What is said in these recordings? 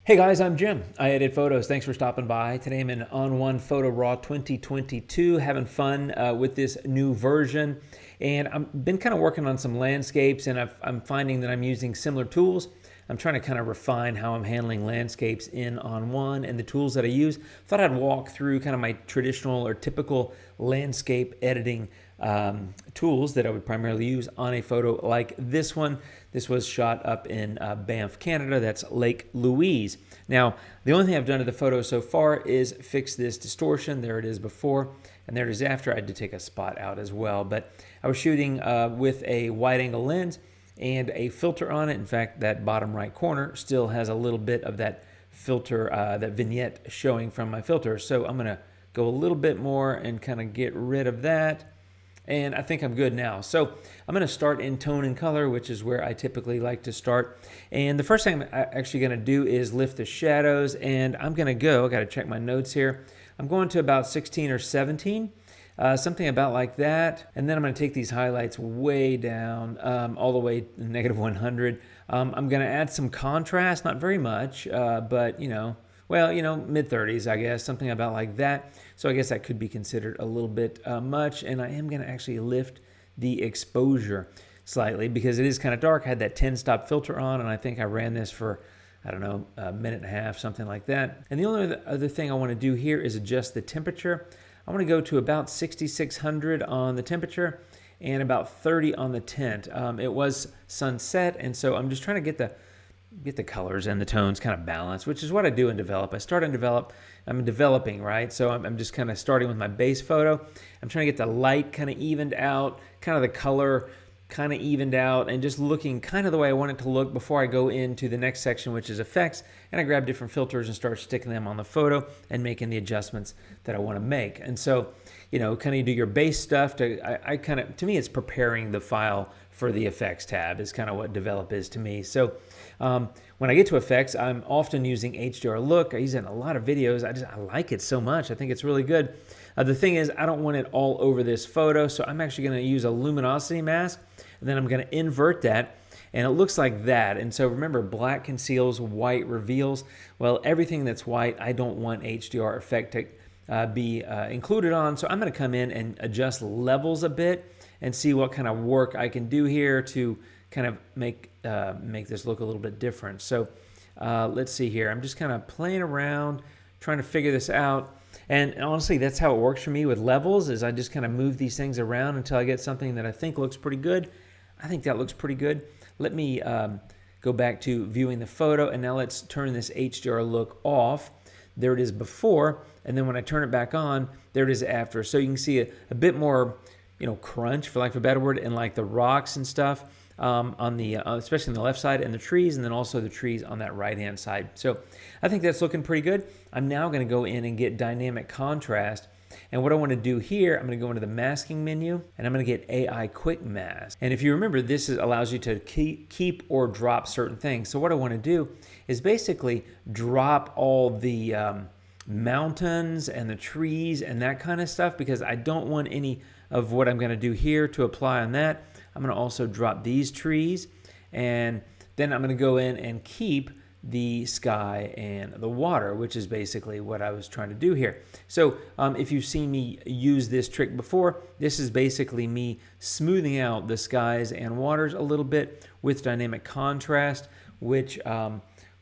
Hey guys, I'm Jim. I edit photos. Thanks for stopping by. Today I'm in On1 Photo Raw 2022, having fun with this new version. And I've been kind of working on some landscapes, and I'm finding that I'm using similar tools. I'm trying to kind of refine how I'm handling landscapes in On1 and the tools that I use. Thought I'd walk through kind of my traditional or typical landscape editing tools that I would primarily use on a photo like this one. This was shot up in Banff, Canada. That's Lake Louise. Now, the only thing I've done to the photo so far is fix this distortion. There it is before, and there it is after. I had to take a spot out as well. But I was shooting with a wide-angle lens and a filter on it. In fact, that bottom right corner still has a little bit of that filter, that vignette showing from my filter. So I'm going to go a little bit more and kind of get rid of that. And I think I'm good now. So I'm going to start in tone and color, which is where I typically like to start. And the first thing I'm actually going to do is lift the shadows. And I'm going to go, I got to check my notes here. I'm going to about 16 or 17, something about like that. And then I'm going to take these highlights way down, all the way to negative 100. I'm going to add some contrast, not very much, but mid 30s, I guess, something about like that. So I guess that could be considered a little bit much. And I am going to actually lift the exposure slightly because it is kind of dark. I had that 10-stop filter on, and I think I ran this for, I don't know, a minute and a half, something like that. And the only other thing I want to do here is adjust the temperature. I want to go to about 6600 on the temperature and about 30 on the tint. It was sunset, and so I'm just trying to get the colors and the tones kind of balanced, which is what I do in develop. I start in develop. I'm developing, right? So I'm just kind of starting with my base photo. I'm trying to get the light kind of evened out, kind of the color kind of evened out, and just looking kind of the way I want it to look before I go into the next section, which is effects. And I grab different filters and start sticking them on the photo and making the adjustments that I want to make. And so, kind of do your base stuff. To me, it's preparing the file for the effects tab is kind of what develop is to me. So when I get to effects, I'm often using HDR Look. I use it in a lot of videos. I like it so much. I think it's really good. The thing is, I don't want it all over this photo, so I'm actually going to use a luminosity mask, and then I'm going to invert that, and it looks like that. And so remember, black conceals, white reveals. Well, everything that's white, I don't want HDR effect to be included on, so I'm going to come in and adjust levels a bit and see what kind of work I can do here to kind of make this look a little bit different. So let's see here. I'm just kind of playing around, trying to figure this out. And honestly, that's how it works for me with levels, is I just kind of move these things around until I get something that I think looks pretty good. I think that looks pretty good. Let me go back to viewing the photo, and now let's turn this HDR Look off. There it is before, and then when I turn it back on, there it is after. So you can see a bit more, crunch, for lack of a better word, and like the rocks and stuff on the, especially on the left side, and the trees, and then also the trees on that right-hand side. So I think that's looking pretty good. I'm now going to go in and get dynamic contrast. And what I want to do here, I'm going to go into the masking menu, and I'm going to get AI Quick Mask. And if you remember, this allows you to keep or drop certain things. So what I want to do is basically drop all the mountains and the trees and that kind of stuff, because I don't want any of what I'm going to do here to apply on that. I'm going to also drop these trees, and then I'm going to go in and keep the sky and the water, which is basically what I was trying to do here. So if you've seen me use this trick before, this is basically me smoothing out the skies and waters a little bit with dynamic contrast, which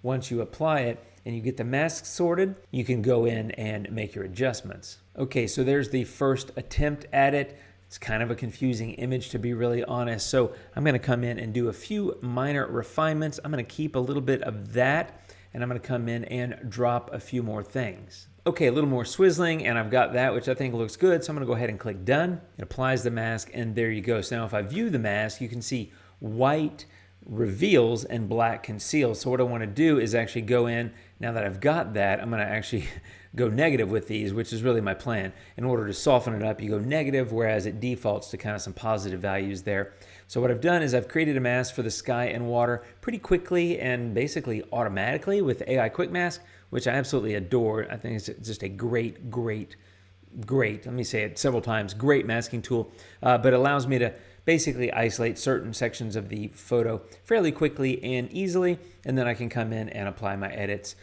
once you apply it and you get the mask sorted, you can go in and make your adjustments. Okay, so there's the first attempt at it. It's kind of a confusing image, to be really honest. So I'm going to come in and do a few minor refinements. I'm going to keep a little bit of that, and I'm going to come in and drop a few more things. Okay, a little more swizzling, and I've got that, which I think looks good. So I'm going to go ahead and click Done. It applies the mask, and there you go. So now if I view the mask, you can see white reveals and black conceals. So what I want to do is actually go in. Now that I've got that, I'm going to actually go negative with these, which is really my plan. In order to soften it up, you go negative, whereas it defaults to kind of some positive values there. So what I've done is I've created a mask for the sky and water pretty quickly and basically automatically with AI Quick Mask, which I absolutely adore. I think it's just a great, let me say it several times, great masking tool, but it allows me to basically isolate certain sections of the photo fairly quickly and easily, and then I can come in and apply my edits,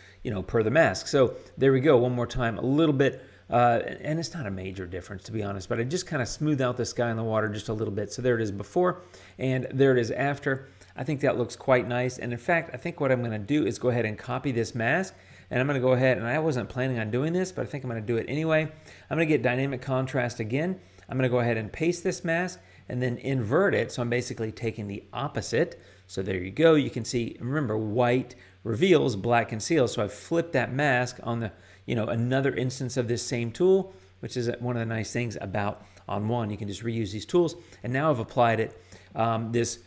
per the mask. So there we go, one more time, a little bit, and it's not a major difference to be honest, but I just kind of smooth out the sky and the water just a little bit. So there it is before, and there it is after. I think that looks quite nice, and in fact, I think what I'm going to do is go ahead and copy this mask, and I'm going to go ahead, and I wasn't planning on doing this, but I think I'm going to do it anyway. I'm going to get dynamic contrast again. I'm going to go ahead and paste this mask and then invert it. So I'm basically taking the opposite. So there you go. You can see, remember, white reveals, black conceals. So I flipped that mask on the, another instance of this same tool, which is one of the nice things about On1. You can just reuse these tools. And now I've applied it, this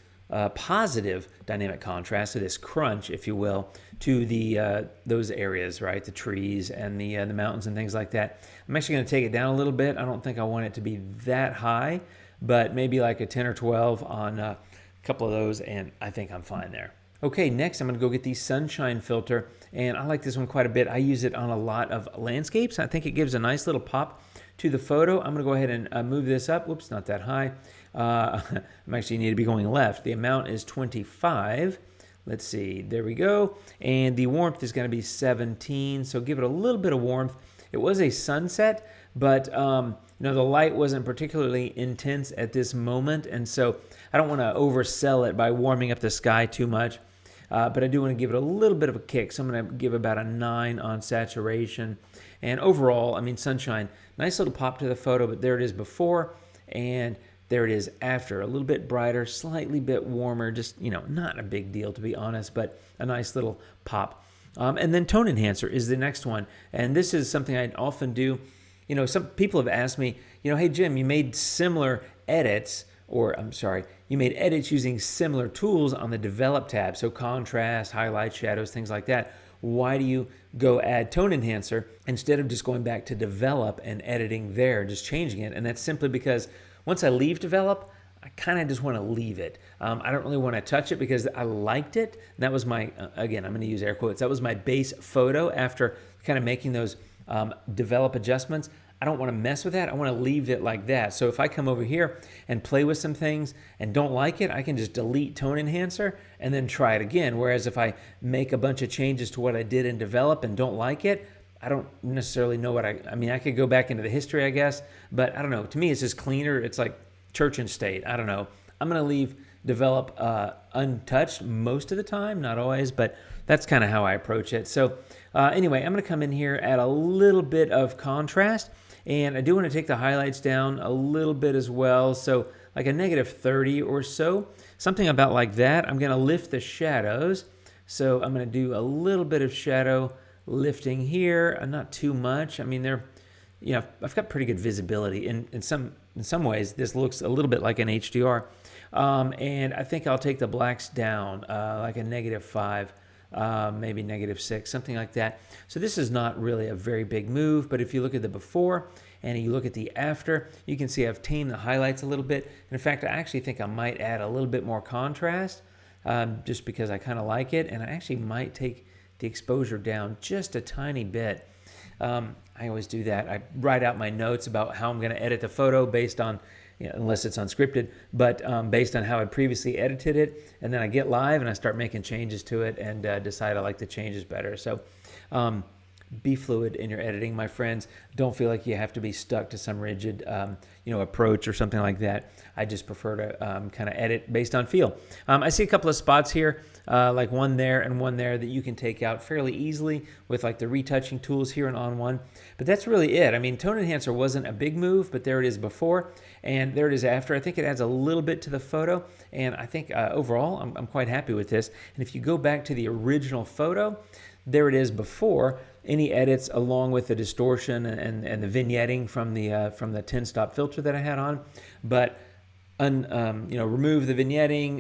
positive dynamic contrast, so this crunch, if you will, to the those areas, right? The trees and the mountains and things like that. I'm actually going to take it down a little bit. I don't think I want it to be that high, but maybe like a 10 or 12 on a couple of those, and I think I'm fine there. Okay, next I'm going to go get the sunshine filter, and I like this one quite a bit. I use it on a lot of landscapes. I think it gives a nice little pop to the photo. I'm going to go ahead and move this up. Whoops, not that high. I'm actually need to be going left. The amount is 25. Let's see, there we go. And the warmth is going to be 17, so give it a little bit of warmth. It was a sunset, but the light wasn't particularly intense at this moment, and so I don't want to oversell it by warming up the sky too much, but I do want to give it a little bit of a kick, so I'm going to give about a 9 on saturation. And overall, I mean, sunshine, nice little pop to the photo, but there it is before, and there it is after. A little bit brighter, slightly bit warmer, just, not a big deal to be honest, but a nice little pop. And then tone enhancer is the next one. And this is something I often do. Some people have asked me, hey, Jim, you made similar edits, you made edits using similar tools on the develop tab. So contrast, highlights, shadows, things like that. Why do you go add tone enhancer instead of just going back to develop and editing there, just changing it? And that's simply because once I leave develop, I kind of just want to leave it. I don't really want to touch it because I liked it. And that was my, again, I'm going to use air quotes, that was my base photo after kind of making those develop adjustments. I don't want to mess with that. I want to leave it like that. So if I come over here and play with some things and don't like it, I can just delete tone enhancer and then try it again. Whereas if I make a bunch of changes to what I did in develop and don't like it, I don't necessarily know what I mean, I could go back into the history, I guess, but I don't know. To me, it's just cleaner. It's like church and state. I don't know. I'm going to leave develop untouched most of the time, not always, but that's kind of how I approach it. So anyway, I'm going to come in here, add a little bit of contrast, and I do want to take the highlights down a little bit as well. So like a -30 or so, something about like that. I'm going to lift the shadows. So I'm going to do a little bit of shadow lifting here, not too much. I mean, I've got pretty good visibility. In some ways, this looks a little bit like an HDR. And I think I'll take the blacks down, like a -5, maybe -6, something like that. So this is not really a very big move, but if you look at the before and you look at the after, you can see I've tamed the highlights a little bit. In fact, I actually think I might add a little bit more contrast, just because I kind of like it, and I actually might take the exposure down just a tiny bit. I always do that. I write out my notes about how I'm going to edit the photo based on, unless it's unscripted, but based on how I previously edited it, and then I get live and I start making changes to it and decide I like the changes better. So be fluid in your editing, my friends. Don't feel like you have to be stuck to some rigid approach or something like that. I just prefer to kind of edit based on feel. I see a couple of spots here, like one there and one there that you can take out fairly easily with like the retouching tools here in On1. But that's really it. I mean, tone enhancer wasn't a big move, but there it is before and there it is after. I think it adds a little bit to the photo, and I think overall I'm quite happy with this. And if you go back to the original photo, there it is before. Any edits along with the distortion and the vignetting from the 10-stop filter that I had on, but remove the vignetting,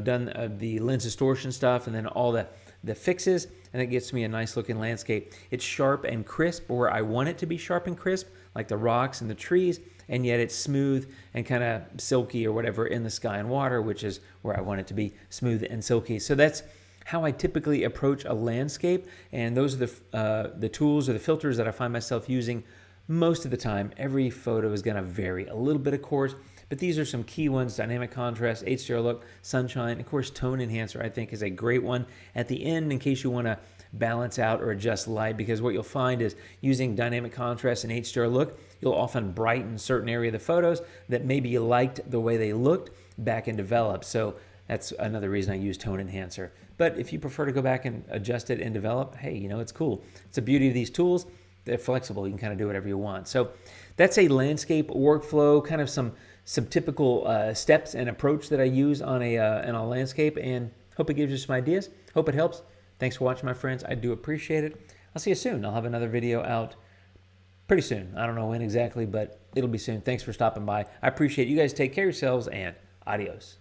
done the lens distortion stuff, and then all the fixes, and it gets me a nice looking landscape. It's sharp and crisp where I want it to be sharp and crisp, like the rocks and the trees, and yet it's smooth and kind of silky or whatever in the sky and water, which is where I want it to be smooth and silky. So that's how I typically approach a landscape, and those are the tools or the filters that I find myself using most of the time. Every photo is going to vary a little bit, of course, But these are some key ones: dynamic contrast, HDR look, sunshine. Of course, tone enhancer I think is a great one at the end in case you want to balance out or adjust light, because what you'll find is using dynamic contrast and HDR look, you'll often brighten certain area of the photos that maybe you liked the way they looked back and develop. So that's another reason I use tone enhancer. But if you prefer to go back and adjust it and develop, hey, you know, it's cool. It's the beauty of these tools. They're flexible. You can kind of do whatever you want. So that's a landscape workflow, kind of some typical steps and approach that I use on a landscape, and hope it gives you some ideas. Hope it helps. Thanks for watching, my friends. I do appreciate it. I'll see you soon. I'll have another video out pretty soon. I don't know when exactly, but it'll be soon. Thanks for stopping by. I appreciate it. You guys take care of yourselves, and adios.